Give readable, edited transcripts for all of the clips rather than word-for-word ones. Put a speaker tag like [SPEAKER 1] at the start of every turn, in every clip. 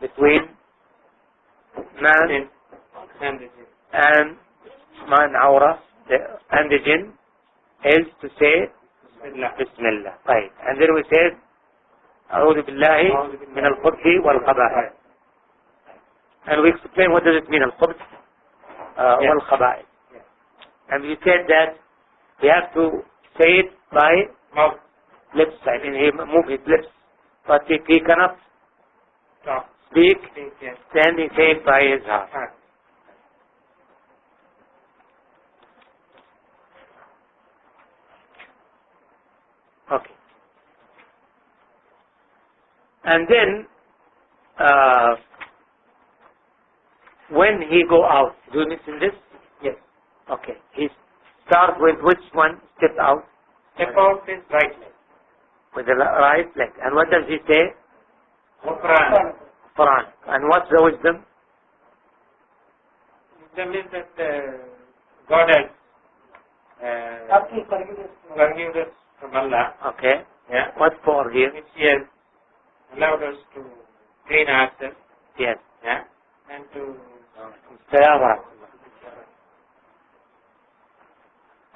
[SPEAKER 1] between man and man awra and the jinn is to say Bismillah. Right. And then we said أعوذ بالله من الخبث والخبائث. And we explain what does it mean الخبث والخبائث. And we said that we have to say it by mouth, lips. I mean, he move his lips, but if he cannot speak, then he say it by his heart. Okay. And then when he go out, do you listen this? Yes. Okay. He start with which one? Step out. Step out is right leg. With the right leg. And what does he say? Quran. And what's the wisdom? Wisdom is that God has forgiveness from Allah. Okay. Yeah. What for here? Which he has allowed us to train ourselves. Yes. Yeah. And to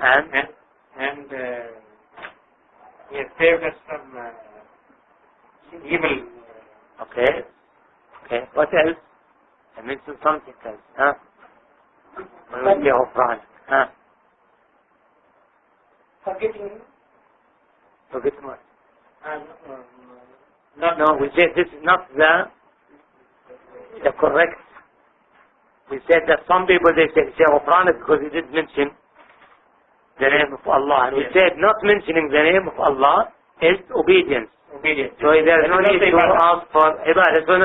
[SPEAKER 1] and he has saved us from evil. Okay. Okay. What else? I mentioned something else. Huh? Forgetting what? No, we said this is not the correct. We said that some people they say Ghufranak because he did mention the name of Allah. And we said not mentioning the name of Allah is obedience. So there is no need to ask for ibadah. So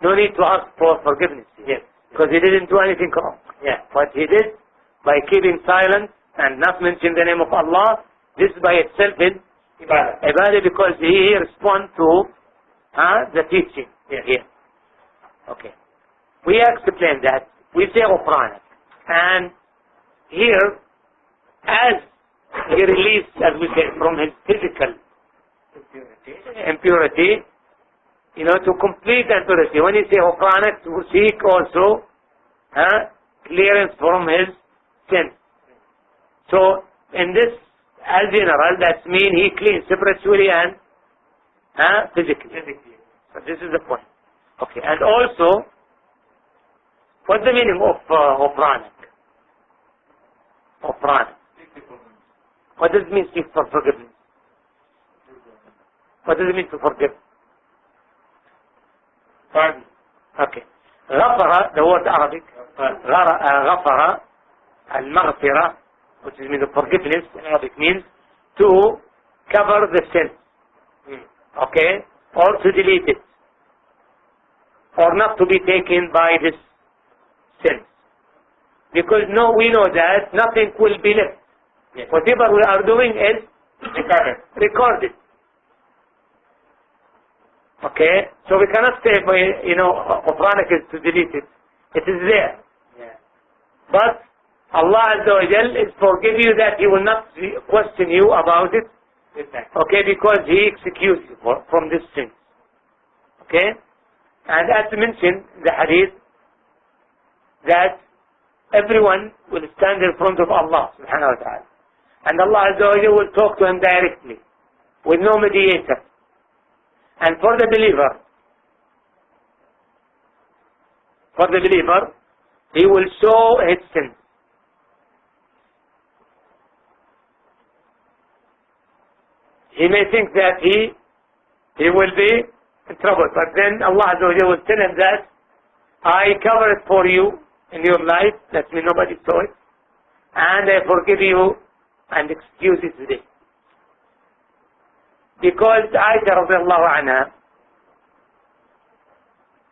[SPEAKER 1] no need to ask for forgiveness. Yes. Because he didn't do anything wrong. Yeah. What he did by keeping silent and not mentioning the name of Allah, this by itself is ibadah because he responds to the teaching. Yeah. Here. Okay. We explained that. We say Ghufranak. And here, as he released, as we say, from his physical impurity, to complete that purity. When you say Ghufranak, to seek also clearance from his sin. So, in this, as general, that means he cleans spiritually and physically. So this is the point. Okay, and also, what's the meaning of Ghufranak? Ghufranak. What does it mean seek for forgiveness? What does it mean to forgive? Pardon. Okay. غفر, the word Arabic, غفر, al-maghfirah, which is mean the forgiveness in Arabic means to cover the sin. Okay? Or to delete it. Or not to be taken by this sin. Because we know that nothing will be left. Yes. Whatever we are doing is recorded. Okay? So we cannot say, Ghufranak is to delete it. It is there. Yeah. But Allah Azza wa Jal is forgive you that He will not question you about it. Okay? Because He excused you from this sin. Okay? And as mentioned in the hadith, that everyone will stand in front of Allah subhanahu wa ta'ala. And Allah Azza wa Jalla will talk to him directly, with no mediator. And for the believer, he will show his sin. He may think that he will be in trouble, but then Allah Azza wa Jalla will tell him that I cover it for you in your life, that means nobody saw it, and I forgive you and excuse it today. Because Aisha radiallahu anha,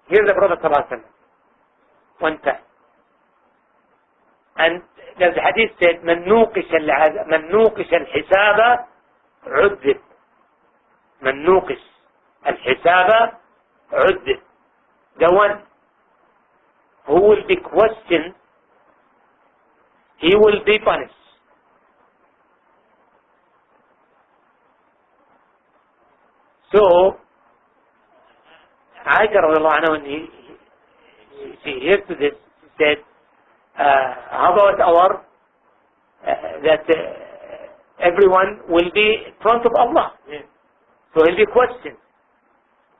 [SPEAKER 1] here the Prophet sallallahu alaihi wasallam, one time, and the hadith said, من نوقش الحساب عذب. من نوقش الحساب عذب. The one who will be questioned, he will be punished. So, Aisha radiallahu anha, when she heard to this, she said, how about our, that everyone will be in front of Allah.
[SPEAKER 2] Yes.
[SPEAKER 1] So he'll be questioned.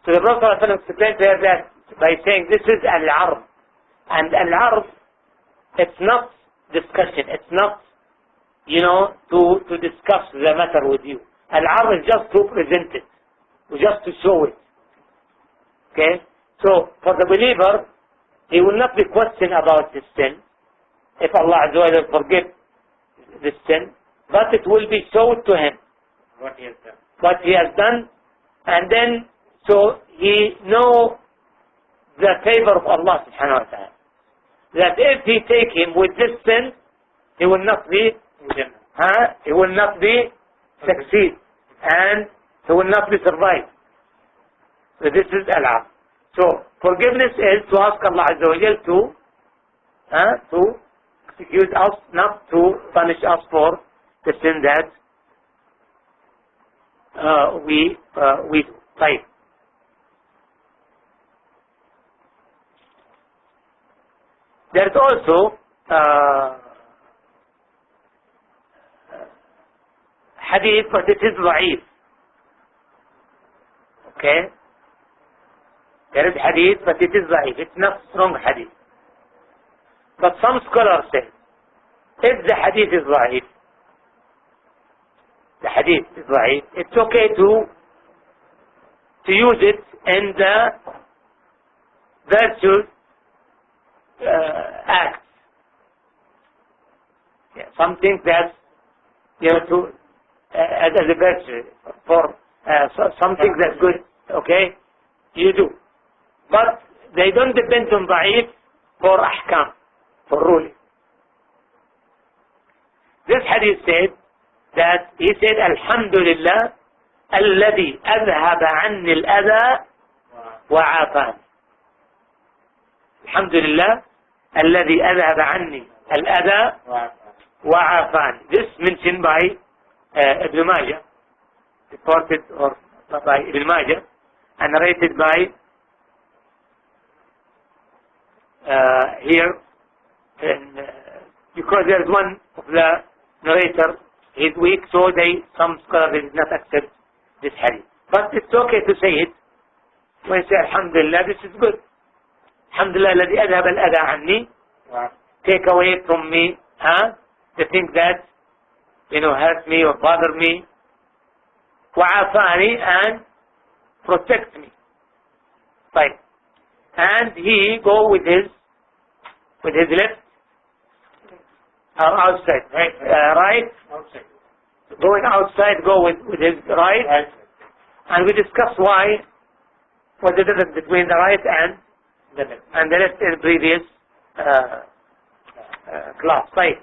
[SPEAKER 1] So the Prophet ﷺ explained to her that by saying this is al-arb. And al-arb, it's not discussion. It's not, to discuss the matter with you. Al-arb is just to present it. Just to show it. Okay? So for the believer, he will not be questioned about his sin. If Allah Azza wa Jalla forgive this sin, but it will be shown to him
[SPEAKER 2] What he has done.
[SPEAKER 1] what he has done, and then so he know the favor of Allah subhanahu wa ta'ala. That if he take him with this sin, he will not be he will not be succeed, and he will not be survive. So this is al-af. So forgiveness is to ask Allah Azza wa Jalla to execute us, not to punish us for the sin that we do. Right. There's also hadith, but it is da'if. Okay? There is hadith, but it is da'if. It's not strong hadith. But some scholars say, if the hadith is da'if, the hadith is da'if, it's okay to use it in the virtual acts. Yeah, something that to as a virtue for something that's good. Okay, you do, but they don't depend on da'if for ahkam, for ruling. This hadith said that he said, Alhamdulillah, الذي أذهب عني الأذى وعافاني. الحمد لله الذي أذهب عني الأذى وعافاني. This mentioned by Ibn Majah, reported or by Ibn Majah, and narrated by here, because there is one of the narrator is weak, so some scholars did not accept this hadith. But it's okay to say it. When you say Alhamdulillah, this is good. Alhamdulillah, الذي أذهب الأذى عني. Take away from me the things that hurt me or bother me. وعافاني, and protect me. Right. And he go with his left or outside, right? Right.
[SPEAKER 2] Outside.
[SPEAKER 1] Going outside, go with his right. And we discuss what the difference between the right and the left in previous class. Right.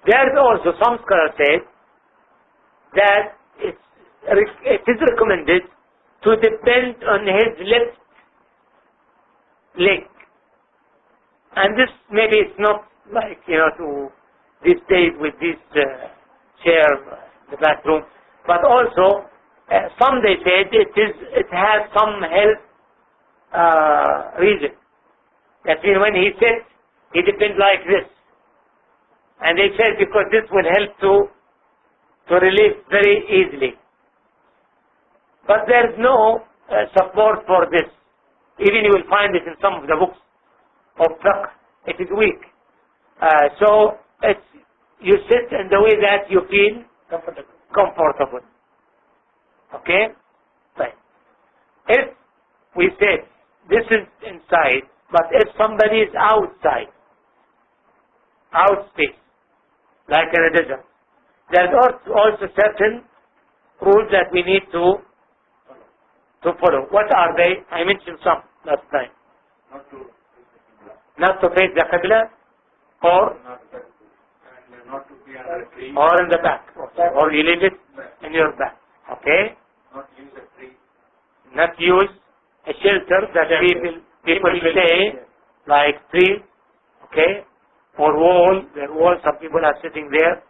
[SPEAKER 1] There is also some scholars say that it is recommended to depend on his left leg. And this maybe it's not like, to these days with this chair, the bathroom, but also some they said it has some health reason. That means when he sits, he depends like this. And they said because this will help to release very easily. But there is no support for this. Even you will find it in some of the books of fiqh. It is weak. So you sit in the way that you feel comfortable. Okay? Right. If we said this is inside, but if somebody is outside space, like in a desert, there are also certain rules that we need to follow. What are they? I mentioned some last time. Not to face the Qibla, or
[SPEAKER 2] not to be under a tree,
[SPEAKER 1] or in the back, or you leave it in your back. Okay?
[SPEAKER 2] not use a tree,
[SPEAKER 1] Not use a shelter that people stay, like trees, okay, or wall. There are walls. Some people are sitting there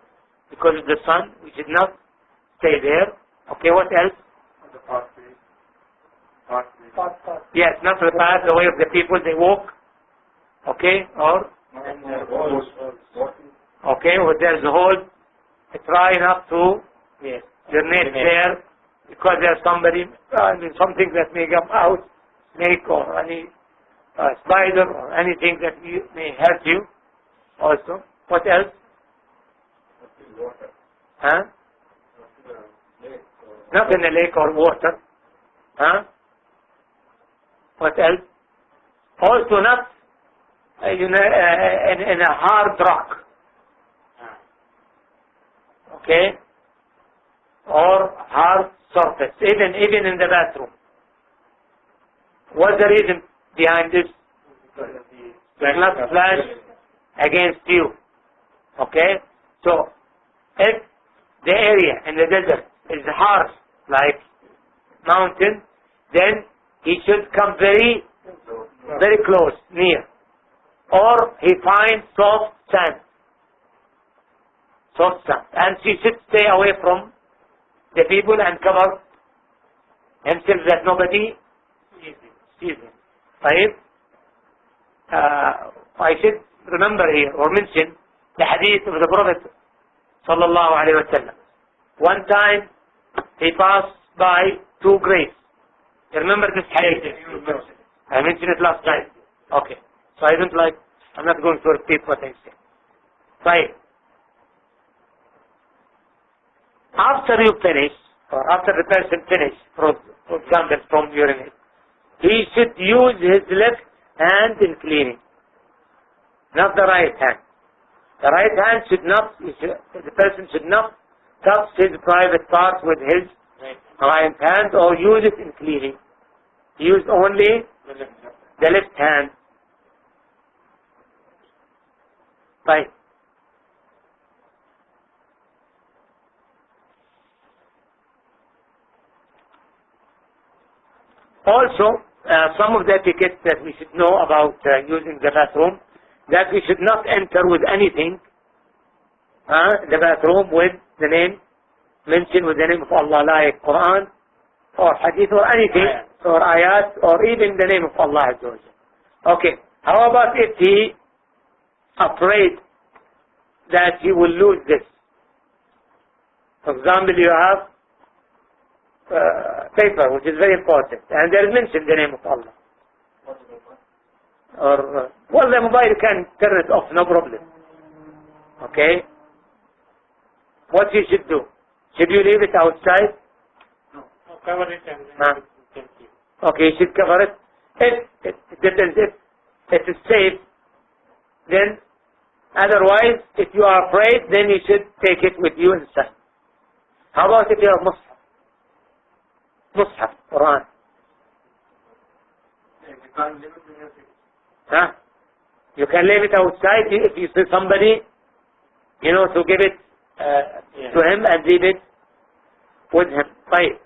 [SPEAKER 1] because of the sun. We should not stay there. Okay, what else?
[SPEAKER 2] on the pathway,
[SPEAKER 1] Yes, not the path, the way of the people, they walk. Okay, or? Okay, or there's a hole. Try not to urinate there because there's somebody, something that may come out, snake or any spider or anything that may hurt you also. What else? Huh? Not in a lake or water. Huh? What else? Also not in a hard rock. Okay? Or hard surface. Even in the bathroom. What's the reason behind this? Will not splash against you. Okay? So, if the area in the desert is hard, like mountain, then he should come very close, near. Or he finds soft sand. And he should stay away from the people and cover himself that nobody sees him. Right? I should remember here or mention the hadith of the Prophet sallallahu alaihi wasallam. One time he passed by two graves. You remember this hadith? I mentioned it last time. Okay. So I'm not going to repeat what I said. Right. After you finish, or after the person finish, for example, from urinate, he should use his left hand in cleaning, not the right hand. The right hand the person should not touch his private parts with his right hand or use it in cleaning. Use only the left hand. Right. Also, some of the etiquette that we should know about using the bathroom, that we should not enter with anything, the bathroom with the name, mentioned with the name of Allah, like Quran, or Hadith, or anything, or Ayat, or even the name of Allah. Okay, how about if he afraid that he will lose this? For example, you have paper, which is very important, and there is mentioned the name of Allah. Or, the mobile can turn it off, no problem. Okay? What you should do? Should you leave it outside?
[SPEAKER 2] No. Cover it and then you can keep.
[SPEAKER 1] Okay, you should cover it. If it is safe, then otherwise, if you are afraid, then you should take it with you inside. How about if you have Mus'haf, Quran? You can leave it outside if you see somebody, to give it to him and leave it with him. Right.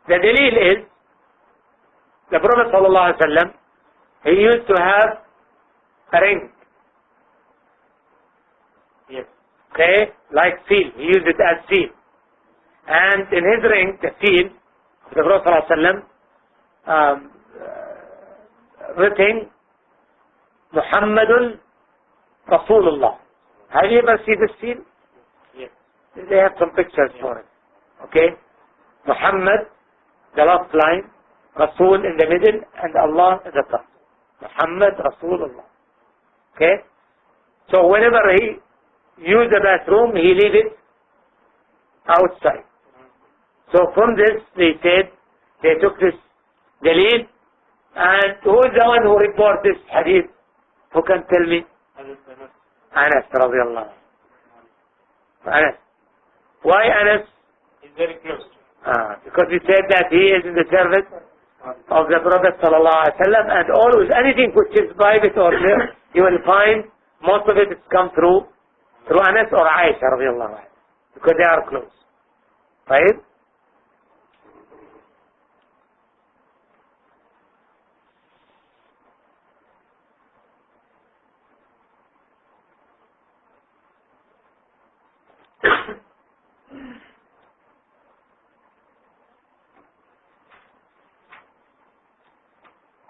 [SPEAKER 1] The dalil is, the Prophet ﷺ, he used to have a ring.
[SPEAKER 2] Yes.
[SPEAKER 1] Okay, like seal. He used it as seal. And in his ring, the seal, the Prophet ﷺ, written, Muhammadun Rasulullah. Have you ever seen the seal?
[SPEAKER 2] Yes.
[SPEAKER 1] They have some pictures for it. Okay? Muhammad, the last line, Rasul in the middle, and Allah at the top. Muhammad Rasulullah. Okay? So whenever he used the bathroom, he leave it outside. So from this, they took this dalil, and who is the one who reported this hadith? Who can tell me? Anas radiallahu anhu. Anas. Why Anas?
[SPEAKER 2] He's very close.
[SPEAKER 1] Because he said that he is in the service of the Prophet sallallahu alaihi wasallam, and always anything which is private or clear, you will find most of it has come through Anas or Aisha radiallahu anhu, because they are close. Right?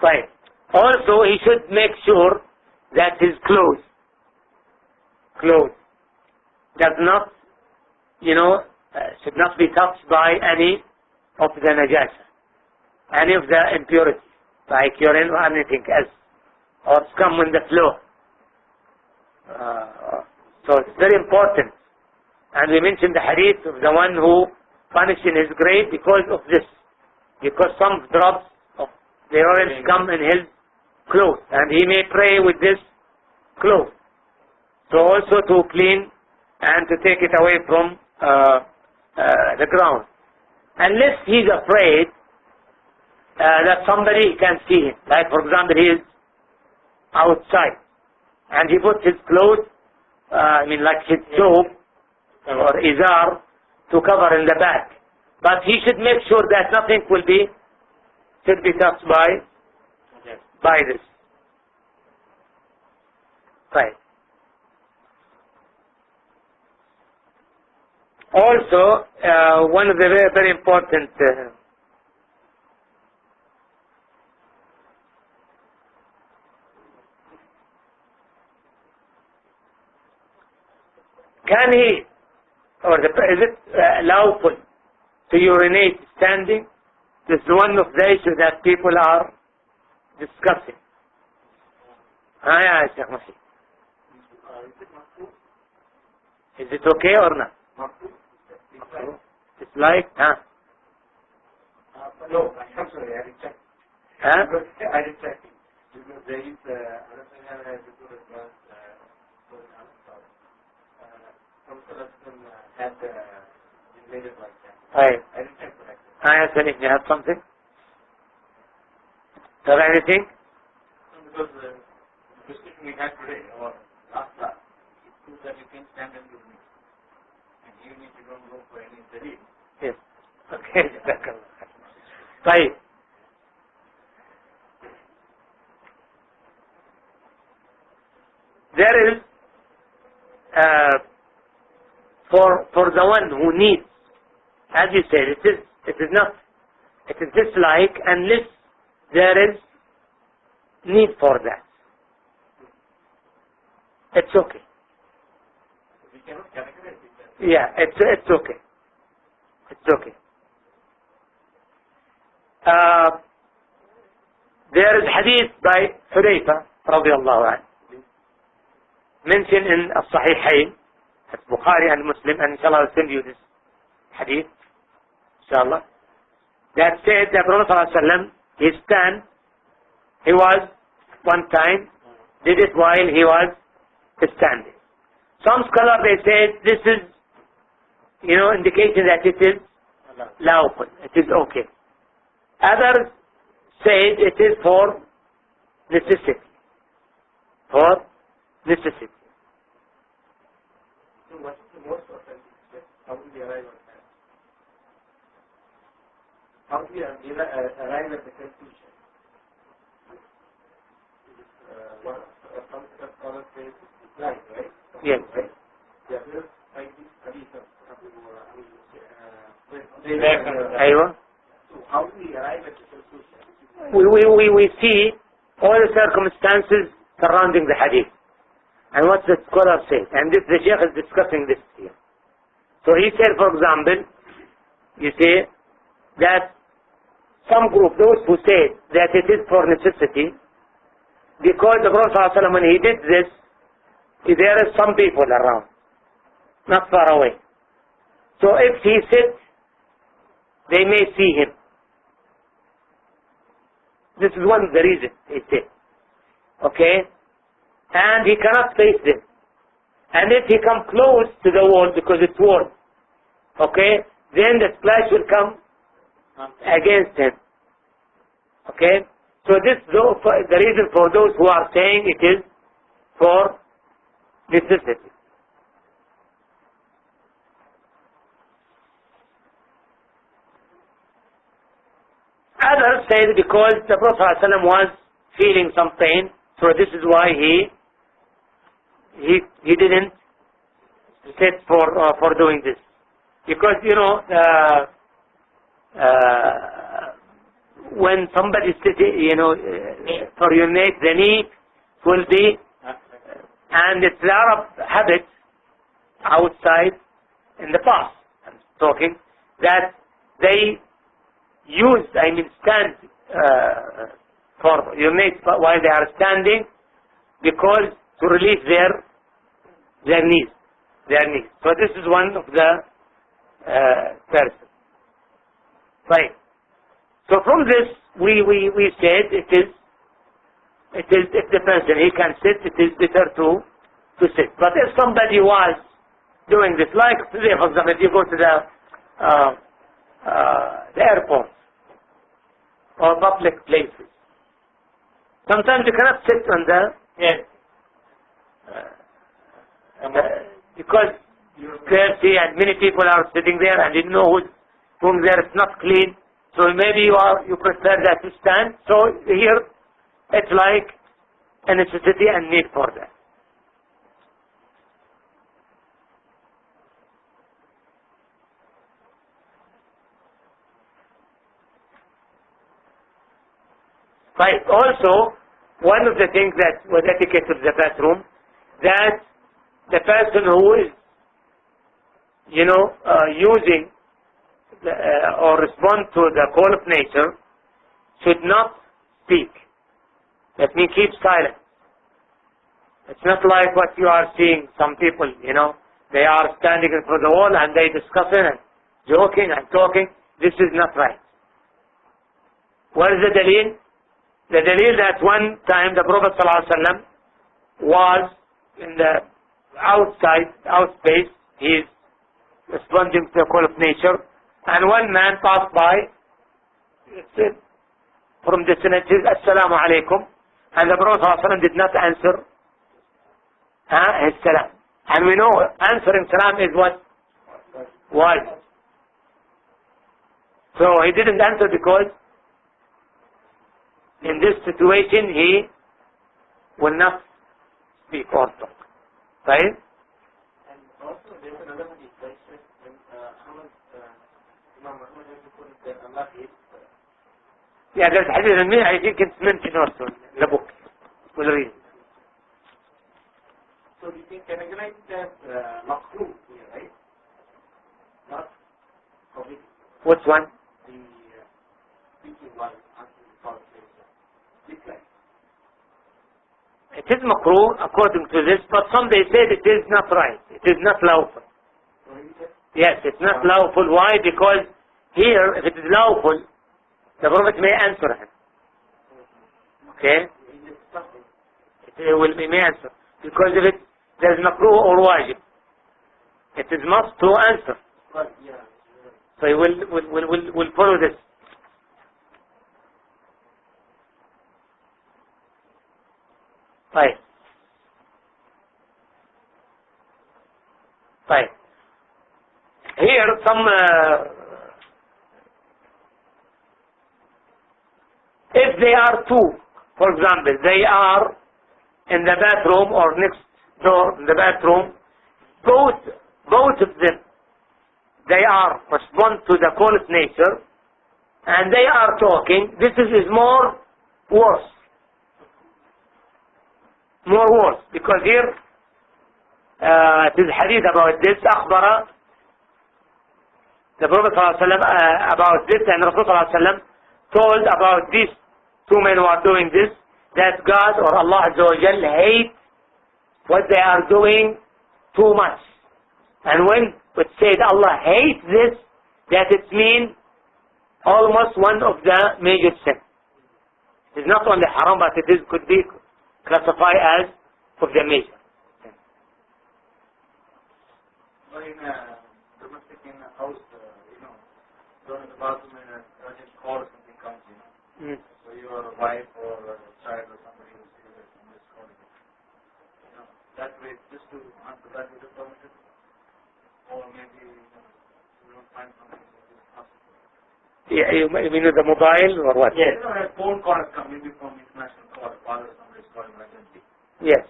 [SPEAKER 1] Right. Also, he should make sure that his clothes does not, should not be touched by any of the najasa, any of the impurities, like urine or anything else, or scum on the floor. So it's very important. And we mentioned the hadith of the one who punished in his grave because of this. Because some drops of the urine come in his clothes, and he may pray with this cloth. So also to clean and to take it away from the ground. Unless he's afraid that somebody can see him. Like for example, he is outside and he puts his clothes, like his robe or izar to cover in the back. But he should make sure that nothing should be touched by this. Right. Also, one of the very, very important can he, or is it lawful to urinate standing? This is one of the issues that people are discussing. Is it okay or not? It's like,
[SPEAKER 2] No, I'm sorry, I didn't check. I didn't check. Because there is had made it like that.
[SPEAKER 1] Right.
[SPEAKER 2] I didn't check that.
[SPEAKER 1] If you have something? Have anything?
[SPEAKER 2] Because the discussion we had today, or last class, it proves that you can stand and do it. And even if you don't go for any study.
[SPEAKER 1] Yes. Okay. Right. There is for the one who needs, as you said, it is dislike unless there is need for that. It's okay.
[SPEAKER 2] We cannot categorize it.
[SPEAKER 1] Yeah, it's okay. It's okay. There is hadith by Hudayfa radiallahu anhu mentioned in As-Sahihayn, as Bukhari and Muslim, and inshallah I'll send you this hadith, inshallah, that said that Prophet ﷺ, he was one time, did it while he was standing. Some scholars, they said this is, indication that it is lawful, it is okay. Others said it is for necessity. For necessity.
[SPEAKER 2] So what is the most authentic step? How do we arrive at that? How do we arrive at the conclusion? Some scholars say it's right, right?
[SPEAKER 1] Yes.
[SPEAKER 2] Right? The others like this hadith of
[SPEAKER 1] Aywa.
[SPEAKER 2] So how do we arrive at the conclusion?
[SPEAKER 1] We see all the circumstances surrounding the hadith and what the scholar said, and the Shaykh is discussing this here. So he said, for example, you say that some group, those who say that it is for necessity, because the Prophet ﷺ, when he did this, there are some people around, not far away. So if he sits, they may see him. This is one of the reasons, he said. Okay? And he cannot face them. And if he comes close to the wall, because it's warm, okay, then the splash will come against him. Okay? So this is the reason for those who are saying it is for necessity. Others say because the Prophet ﷺ was feeling some pain, so this is why he didn't sit for doing this. Because when somebody sitting, for urinate, the knee will be, and it's the Arab habit outside in the past, I'm talking, that they use, stand for urinate while they are standing, because to relieve their knees. So this is one of the persons. Right. So from this we said it is if the person he can sit, it is better to sit. But if somebody was doing this, like today, for example, if you go to the airport or public places, sometimes you cannot sit on because you're dirty and many people are sitting there and you know whom there is not clean. So maybe you prefer that to stand. So here it's like a necessity and need for that. Right. Also, one of the things that was etiquette of the bathroom, that the person who is, using or respond to the call of nature should not speak. That means keep silent. It's not like what you are seeing some people, they are standing in front of the wall and they discussing and joking and talking. This is not right. What is the dalil? The dalil that one time the Prophet ﷺ was in the outspace, he is responding to the call of nature, and one man passed by from distance, says, Assalamu alaikum, and the Prophet ﷺ did not answer his salam. And we know answering salam is what? Wajib. So he didn't answer because in this situation he will not speak or talk. Right?
[SPEAKER 2] And also there is another hadith that says when Imam Muhammad said Allah hates.
[SPEAKER 1] Yeah, there's hadith in me, I think it's mentioned also in the book. We'll read.
[SPEAKER 2] So we can categorize it as makruh here, right? Not forbidden.
[SPEAKER 1] Which one?
[SPEAKER 2] The speaking while answering the call. Decline.
[SPEAKER 1] It is makruh according to this, but some they said it is not right. It is not lawful. Yes, it's not lawful. Why? Because here, if it is lawful, the Prophet may answer him. Okay? It may answer. Because if there is makruh or wajib, it is must to answer. So he will follow this. Right. Right. Here some if they are two, for example, they are in the bathroom or next door in the bathroom, both of them, they are respond to the call of nature and they are talking. This is more worse. More worse, because here it is hadith about this. أخبر the Prophet ﷺ about this, and Rasulullah ﷺ told about these two men who are doing this, that God or Allah Azza wa Jal hates what they are doing too much. And when it said Allah hates this, that it means almost one of the major sins. It is not only haram, but it could be classified as of the major.
[SPEAKER 2] But in a domestic house, going to the bathroom and a urgent call or something comes in. So your wife or a child or somebody will see that from this calling. That way, just to answer that with a permission, or maybe you don't find something that is possible.
[SPEAKER 1] Yeah, you mean the mobile or what?
[SPEAKER 2] Yes. A phone call has come, maybe from international call, father somebody is calling emergency.
[SPEAKER 1] Yes.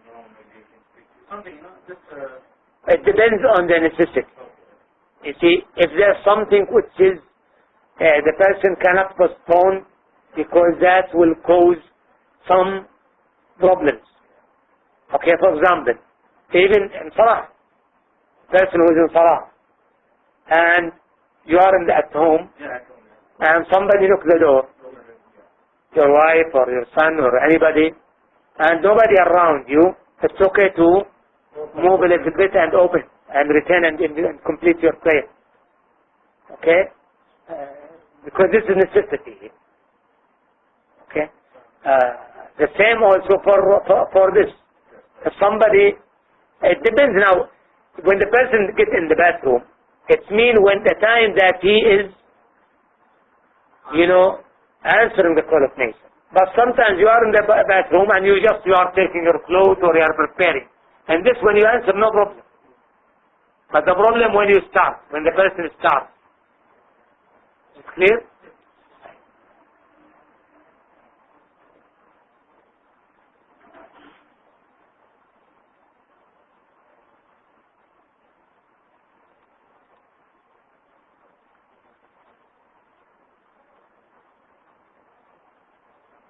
[SPEAKER 2] Maybe you can speak to something, just...
[SPEAKER 1] It depends on the necessity. You see, if there's something which is the person cannot postpone because that will cause some problems. Okay, for example, even in Salah, person who is in Salah, and you are at home, and somebody knocks the door, your wife or your son or anybody, and nobody around you, it's okay to move a little bit and open and return and complete your prayer. Okay? Because this is necessity. Okay? The same also for this. If somebody, it depends now, when the person gets in the bathroom, it means when the time that he is, answering the call of nature. But sometimes you are in the bathroom and you are taking your clothes or you are preparing. And this when you answer, no problem. But the problem when you start, when the person starts. Is it clear?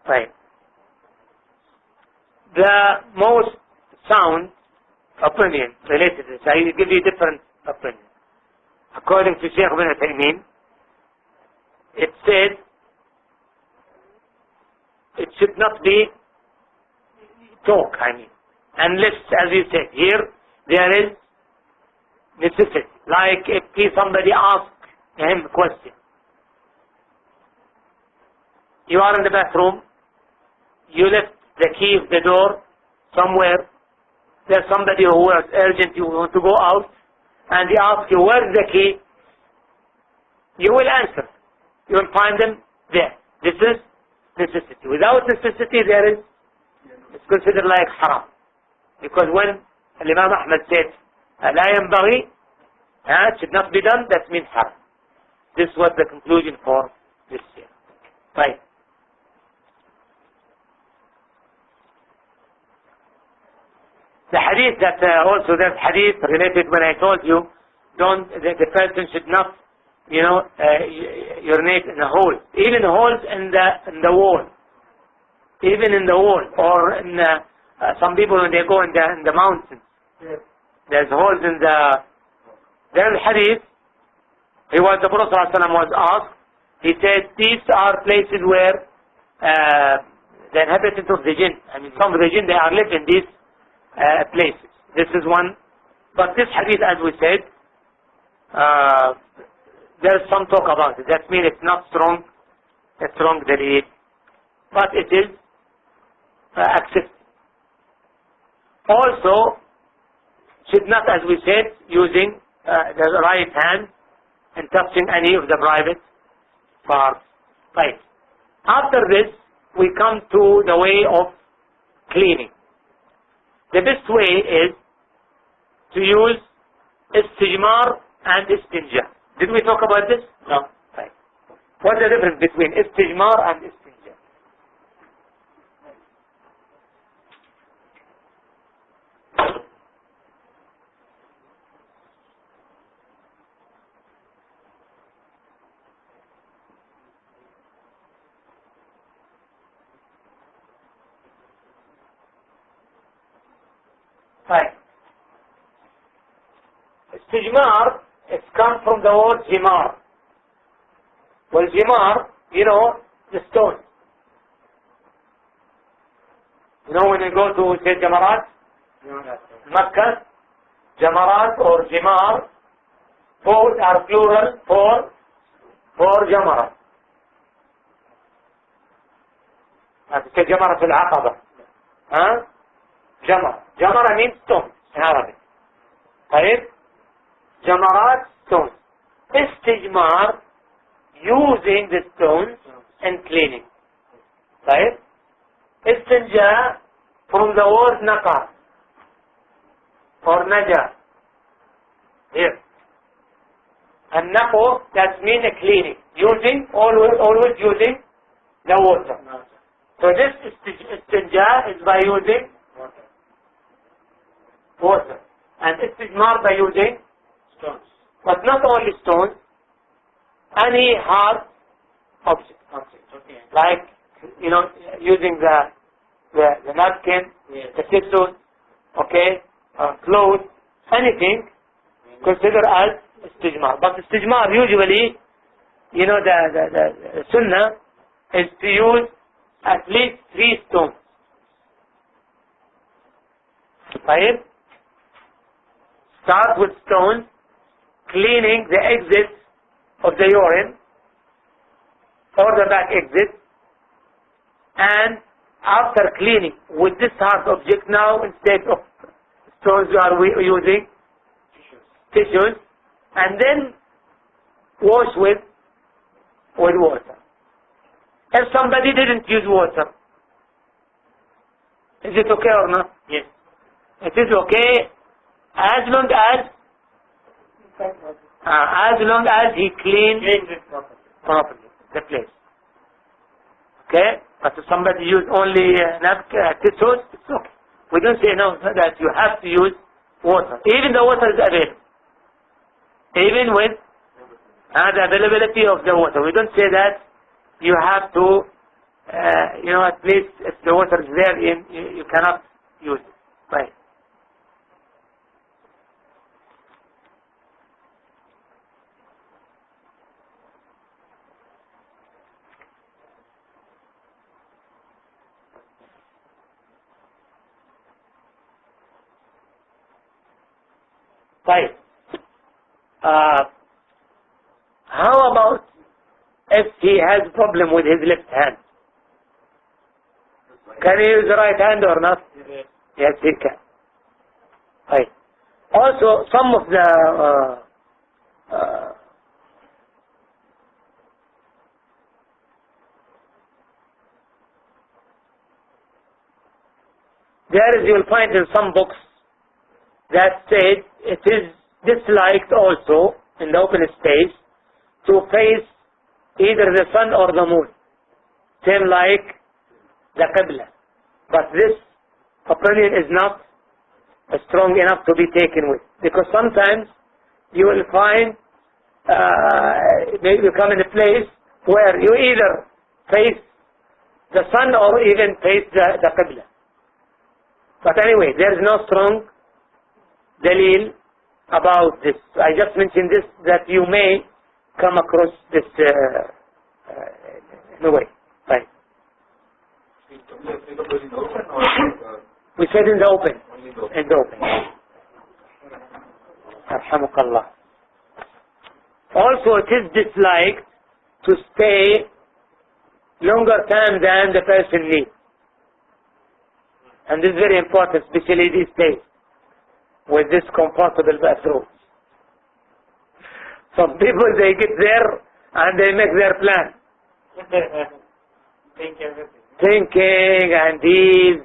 [SPEAKER 1] Right. The most sound opinion related to this, I will give you different opinion. According to Sheikh Ibn Uthaymeen, it said it should not be talk, unless, as you said, here there is necessity. Like if somebody asks him a question. You are in the bathroom, you left the key of the door somewhere, there's somebody who is urgent, you want to go out, and he asks you, where is the key? You will answer. You will find them there. This is necessity. Without necessity, it's considered like haram. Because when Imam Ahmad said, لا ينبغي, it should not be done, that means haram. This was the conclusion for this year. Right. The hadith that also that hadith related when I told you, the person should not, urinate in a hole, even holes in the wall, even in the wall, or in some people when they go in the mountains, there's holes in the. Then hadith, the Prophet ﷺ was asked. He said these are places where the inhabitants of the jinn, some of the jinn, they are living in these places. This is one. But this hadith, as we said, there is some talk about it. That means it's not strong dalil, but it is accepted. Also, should not, as we said, using the right hand and touching any of the private parts. Right. After this, we come to the way of cleaning. The best way is to use istijmar and istinja. Did we talk about this? No. Right. What's the difference between istijmar and istinja? Right. Istijmar, it's come from the word jimar. Well, jimar, the stone. When you go to, say, Jamarat, Makkah, Jamarat or Jimar, both are plural for Jamarat. Say Jamarat al-Aqaba. Jamara means stone in Arabic. Right? Jamarat, stones. Istijmar, using the stones in cleaning. Right? Istinja, from the word naqar or naja. Here. And naqo, that means cleaning. Always using the water. So this istinja is by using water. And istijmar by using stones. But not only stones, any hard object.
[SPEAKER 2] Object. Okay.
[SPEAKER 1] Like, using the napkin,
[SPEAKER 2] Yes.
[SPEAKER 1] the tissues, okay, clothes, anything, consider as istijmar. But istijmar usually, the sunnah is to use at least 3 stones. Right? Start with stones, cleaning the exits of the urine or the back exit, and after cleaning with this hard object, now instead of stones you are using tissues, and then wash with water. If somebody didn't use water, is it okay or not?
[SPEAKER 2] Yes.
[SPEAKER 1] It is okay as long as he cleans
[SPEAKER 2] Cleans it properly.
[SPEAKER 1] the place. Okay? But if somebody use only tissues, it's okay. We don't say no, that you have to use water. Even the water is available. Even with the availability of the water. We don't say that you have to, at least if the water is there, you cannot use it. Right. Right. How about if he has a problem with his left hand? Can he use the right hand or not?
[SPEAKER 2] Yes.
[SPEAKER 1] Yes, he can. Right. Also, some of the you'll find in some books that said it is disliked also in the open space to face either the sun or the moon, same like the Qibla. But this opinion is not strong enough to be taken with, because sometimes you will find maybe you come in a place where you either face the sun or even face the Qibla. But anyway, there is no strong dalil about this. I just mentioned this that you may come across this in a way. Right. We said in the open. In the open. Arhamukallah. Also, it is disliked to stay longer time than the person needs. And this is very important, especially these days, with this comfortable bathroom. Some people, they get there and they make their plan. Thinking and these.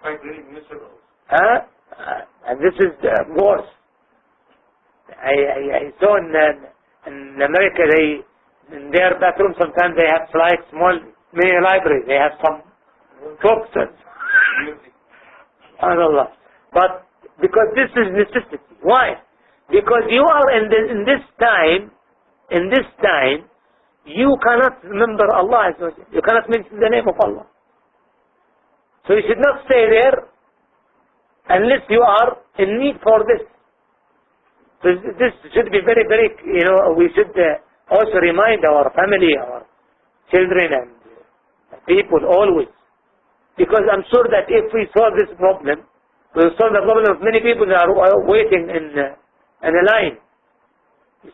[SPEAKER 2] Very miserable.
[SPEAKER 1] And this is worse. I saw in America, in their bathroom sometimes they have like small mini library. They have some books and subhanallah. But because this is necessity. Why? Because you are in this time, you cannot remember Allah. You cannot mention the name of Allah. So you should not stay there unless you are in need for this. So this should be very, very, we should also remind our family, our children and people always. Because I'm sure that if we solve this problem, we will solve the problem of many people that are waiting in a line.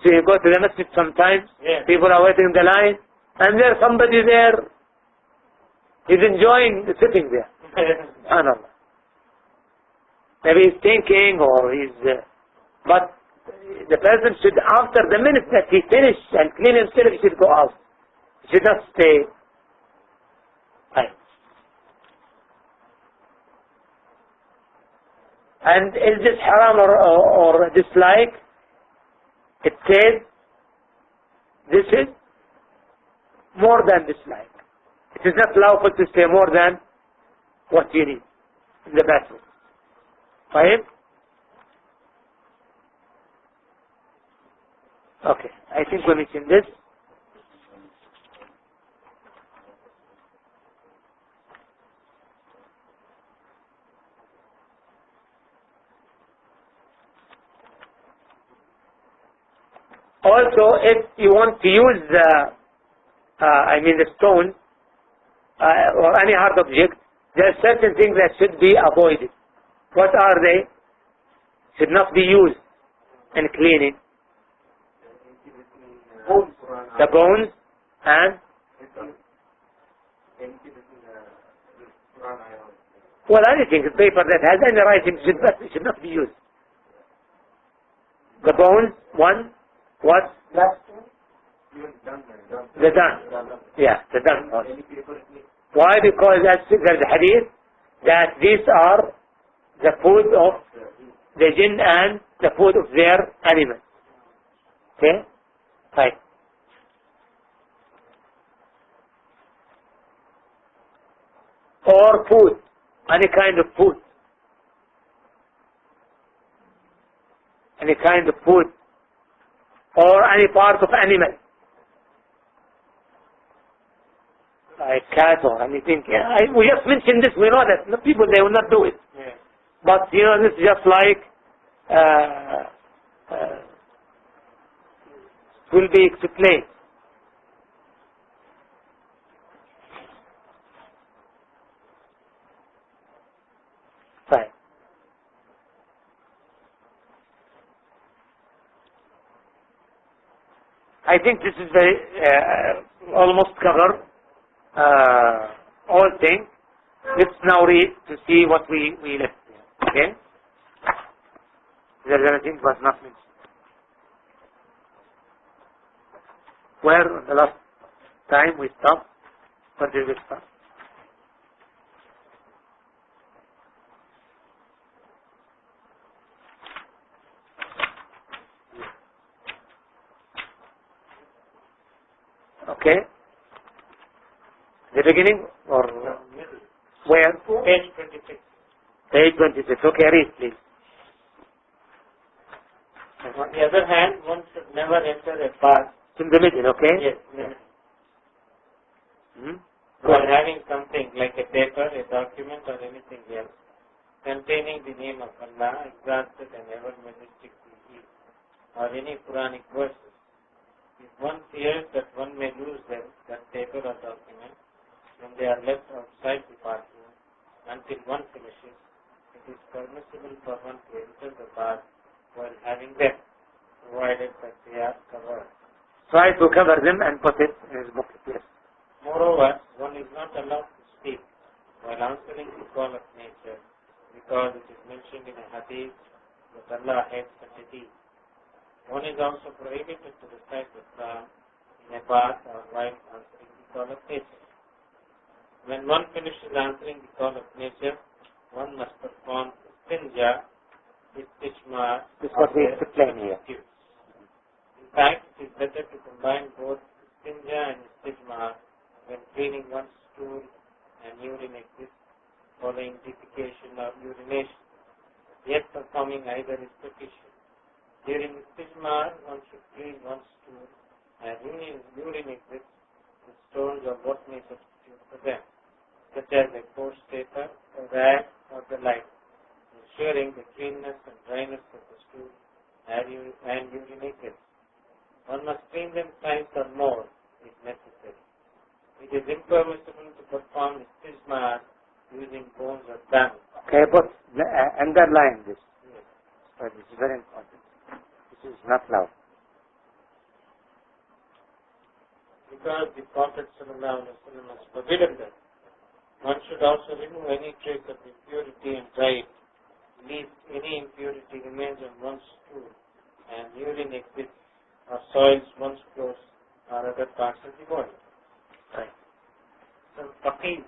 [SPEAKER 1] So you go to the masjid sometimes, people are waiting in the line, and there's somebody there, he's enjoying sitting there. SubhanAllah. Maybe he's thinking or but the person should, after the minute that he finished and clean himself, he should go out. He should not stay. Right. And is this haram or dislike? It says this is more than dislike. It is not lawful to stay more than what you need in the bathroom. Fine? Okay, I think we mentioned this. Also, if you want to use the stone or any hard object, there are certain things that should be avoided. What are they? Should not be used in cleaning. The bones and well, anything, the paper that has any writing should not be used. The bones, one, what? The dung. Yeah, the dung. Why? Because there's a hadith that these are the food of the jinn and the food of their animals. Okay? Right. Or food, any kind of food. Any kind of food. Or any part of animal. Like cat or anything. Yeah, we just mentioned this, we know that the people, they will not do it.
[SPEAKER 2] Yeah.
[SPEAKER 1] But this is just like will be explained. Fine. I think this is very almost covered all things. Let's now read to see what we left here. Okay? Is there anything was not mentioned? Where the last time we stopped? Where did we stop? Okay. The beginning or where?
[SPEAKER 2] Page 26.
[SPEAKER 1] Page 26. Okay, read please.
[SPEAKER 2] On the other hand, one should never enter a bath.
[SPEAKER 1] It's in the middle, okay?
[SPEAKER 2] Yes. Yes.
[SPEAKER 1] Hmm?
[SPEAKER 2] While having something like a paper, a document, or anything else containing the name of Allah, exalted and ever majestic He, or any Quranic verses. If one fears that one may lose them, that paper or document, when they are left outside the bathroom until one finishes, it is permissible for one to enter the bath while having them, provided that they are covered.
[SPEAKER 1] Try to cover them and put it in his book. Yes.
[SPEAKER 2] Moreover, one is not allowed to speak while answering the call of nature, because it is mentioned in a hadith that Allah hates such a deed. One is also prohibited to recite the Quran in a bath or while answering the call of nature. When one finishes answering the call of nature, one must perform istinja, istijmar.
[SPEAKER 1] This is what we explain here.
[SPEAKER 2] In fact, it is better to combine both istinja and istijmar when cleaning one's stool and urine exit following defecation or urination. Yet performing either is sufficient. During istijmar, one should clean one's stool and urine exits with stones or what may substitute for them, such as a coarse paper, a rag, or the like, ensuring the cleanness and dryness of the stool and urine exits. One must clean them twice or more if necessary. It is impermissible to perform istijmar using bones or dung.
[SPEAKER 1] Okay, but underline this. Yes. But this is very important. This is not loud.
[SPEAKER 2] Because the Prophet ﷺ has forbidden them. One should also remove any trace of impurity and dry it, lest any impurity remains on one's stool and urine exits or soils one's clothes or other parts of the body.
[SPEAKER 1] Right.
[SPEAKER 2] Some faqih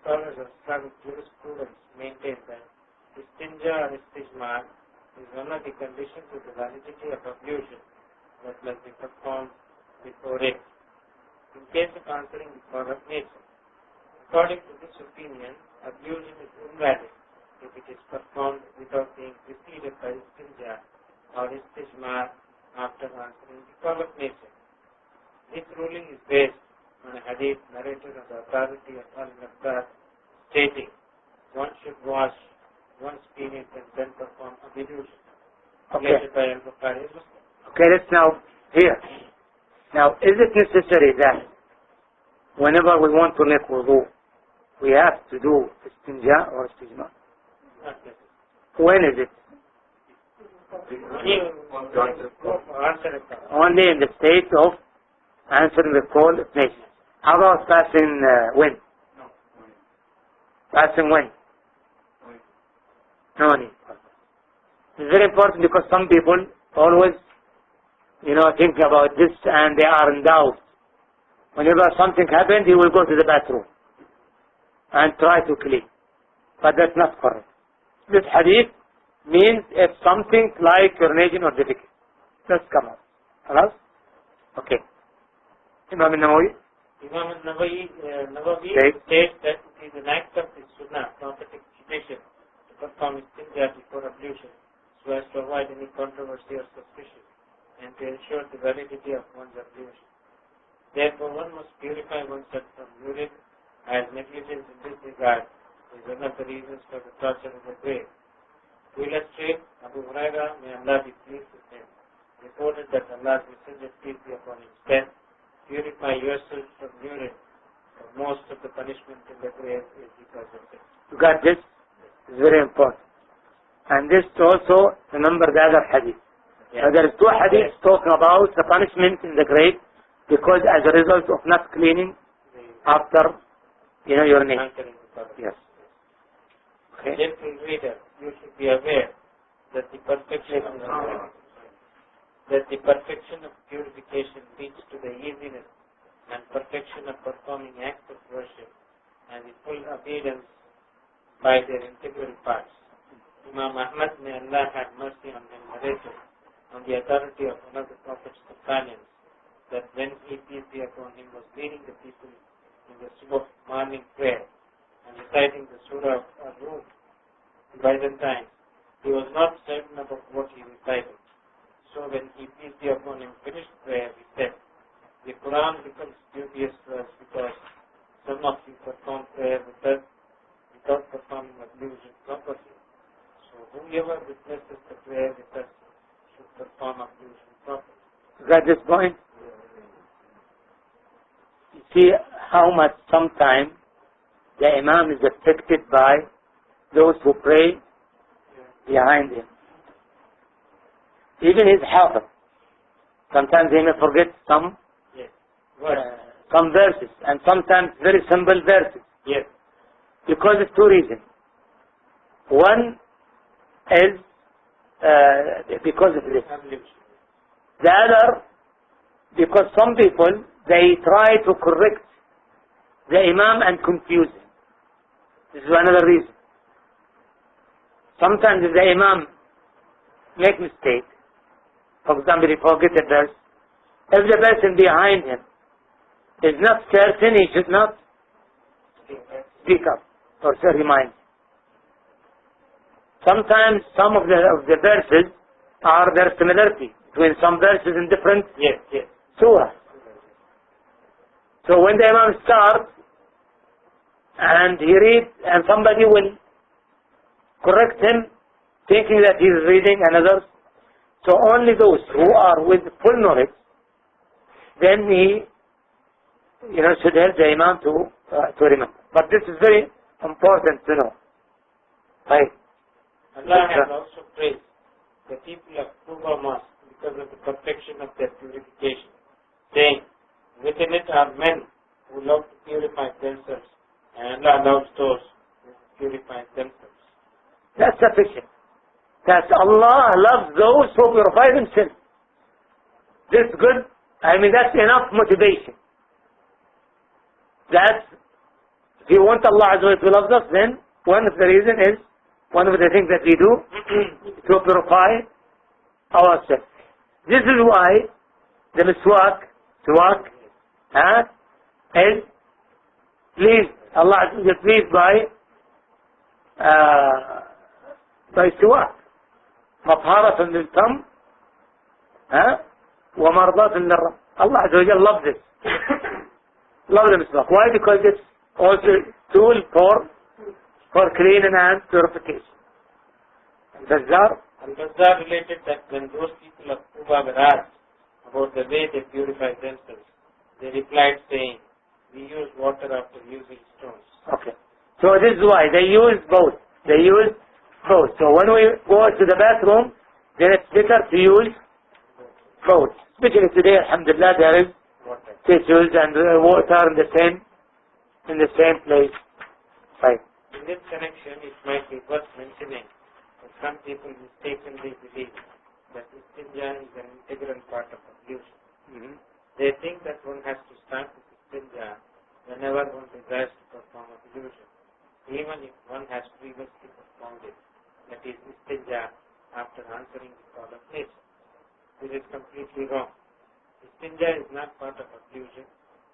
[SPEAKER 2] scholars of Islamic jurisprudence maintain that istinja or istijmar is one of the conditions of the validity of ablution that must be performed before it. In case of answering the call of nature, according to this opinion, ablution is invalid if it is performed without being preceded by istinja or istijmar after answering the call of nature. This ruling is based on a hadith narrated on the authority of Al-Nabbar stating, one should wash one's penis and then perform ablution.
[SPEAKER 1] Okay.
[SPEAKER 2] Related by Al-Bukhari.
[SPEAKER 1] Okay, let's now here. Now, is it necessary that whenever we want to make wudu, we have to do istinja or istijma? When is it? Only in the state of answering the call of nation. How about passing when? Passing when? No need. It's very important because some people always, think about this and they are in doubt. Whenever something happens, he will go to the bathroom and try to clean. But that's not correct. This hadith means if something like urination or difficult, just come out. Hello? Okay. Imam al-Nawawi?
[SPEAKER 3] Imam al-Nawawi states that it is an act of the sunnah, prophetic tradition, to perform istinja before ablution, so as to avoid any controversy or suspicion, and to ensure the validity of one's ablution. Therefore, one must purify oneself from urine, as negligence in this regard is one of the reasons for the torture of the grave. To illustrate, Abu Hurairah, may Allah be pleased with him, reported that Allah's Messenger, peace be upon him, said, "Purify yourself from urine, for most of the punishment in the grave is because of it."
[SPEAKER 1] You got this? It's very important. And this also, remember the other hadith.
[SPEAKER 3] Yeah.
[SPEAKER 1] There is two hadiths talking about the punishment in the grave because as a result of not cleaning after, urination. Yes. Okay.
[SPEAKER 3] Gentle reader, you should be aware that the perfection of purification leads to the easiness and perfection of performing acts of worship and the full obedience by their integral parts. Imam Ahmad, may Allah have mercy on him, narrated on the authority of one of the Prophet's companions that when he, peace be upon him, was leading the people in the subh morning prayer and reciting the surah of Ar-Rum, by the time he was not certain about what he recited. So when he, peace be upon him, finished prayer, he said, "The Quran becomes dubious to us because some of you perform prayer with us without performing ablution properly. So whoever witnesses the prayer with us should perform ablution properly."
[SPEAKER 1] You got this point? You see how much sometimes the Imam is affected by those who pray behind him. Even his hafiz. Sometimes he may forget some verses, and sometimes very simple verses.
[SPEAKER 3] Yes.
[SPEAKER 1] Because of two reasons. One is because of this. The other, because some people, they try to correct the Imam and confuse him. This is another reason. Sometimes if the Imam make mistake, for example, he forget a verse, if the person behind him is not certain, he should not speak up or say remind. Sometimes some of the verses are there similarity between some verses in different surahs. So when the Imam starts and he reads and somebody will correct him thinking that he is reading another, so only those who are with full knowledge, then he should help the Imam to remember. But this is very important to know. Right.
[SPEAKER 3] Allah has also praised the people of Kuba Mosque because of the perfection of their purification, saying, "Within it are men who love to purify themselves, and Allah loves those who purify themselves."
[SPEAKER 1] That's sufficient. That Allah loves those who purify themselves. This is good. That's enough motivation. That if you want Allah Azza wa Jalla to love us, then one of the things that we do to purify ourselves. This is why the miswak is pleased. Allah is pleased by siwak. مطهرة للفم ومرضاة للرب. Allah Azza wa Jalla loves this. Love the miswak. Why? Because it's also a tool for cleaning and purification. Al-Bazzar
[SPEAKER 3] related that when those people of Kuba were asked about the way they purify themselves. They replied saying, we use water after using stones.
[SPEAKER 1] Okay. So this is why they use both. They use both. So when we go to the bathroom, then it's better to use both. Especially today, alhamdulillah, there is
[SPEAKER 3] Water.
[SPEAKER 1] tissues and water in the same place. Right.
[SPEAKER 3] In this connection, it might be worth mentioning that some people mistakenly believe that istinja is an integral part of ablution.
[SPEAKER 1] Mm-hmm.
[SPEAKER 3] They think that one has to start with istinja whenever one desires to perform ablution, even if one has previously performed it. That is istinja after answering the call of nature. This is completely wrong. Istinja is not part of ablution,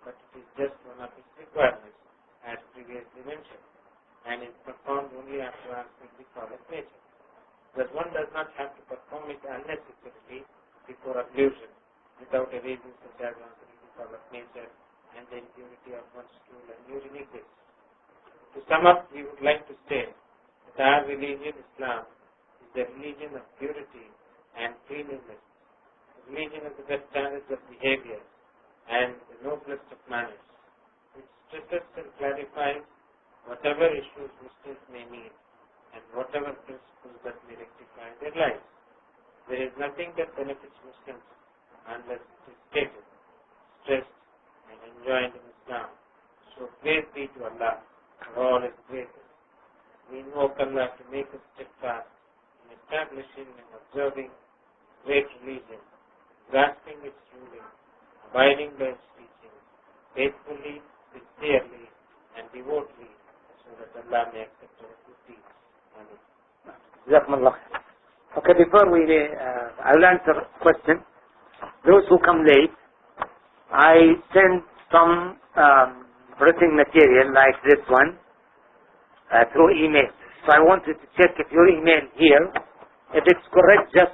[SPEAKER 3] but it is just one of its requirements, as previously mentioned, and is performed only after answering the call of nature. Thus one does not have to perform it unnecessarily before ablution, without a reason such as answering the call of nature and the impurity of one's stool and urine exists. To sum up, we would like to say that our religion, Islam, is the religion of purity and cleanliness, the religion of the best standards of behavior and the noblest of manners. It stresses and clarifies whatever issues Muslims may need and whatever principles that may rectify their lives. There is nothing that benefits Muslims unless it is stated, stressed, and enjoined in Islam. So praise be to Allah for all His graces. We invoke Allah to make us steadfast in establishing and observing great religion, grasping its ruling, abiding by its teaching, faithfully, sincerely, and devotedly, so that Allah may accept our good deeds. Amen.
[SPEAKER 1] Jazakumullah. Okay, before I will answer a question. Those who come late, I send some written material like this one through email. So I wanted to check if your email here, if it's correct, just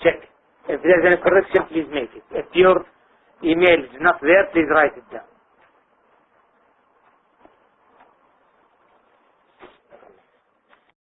[SPEAKER 1] check. If there's any correction, please make it. If your email is not there, please write it down.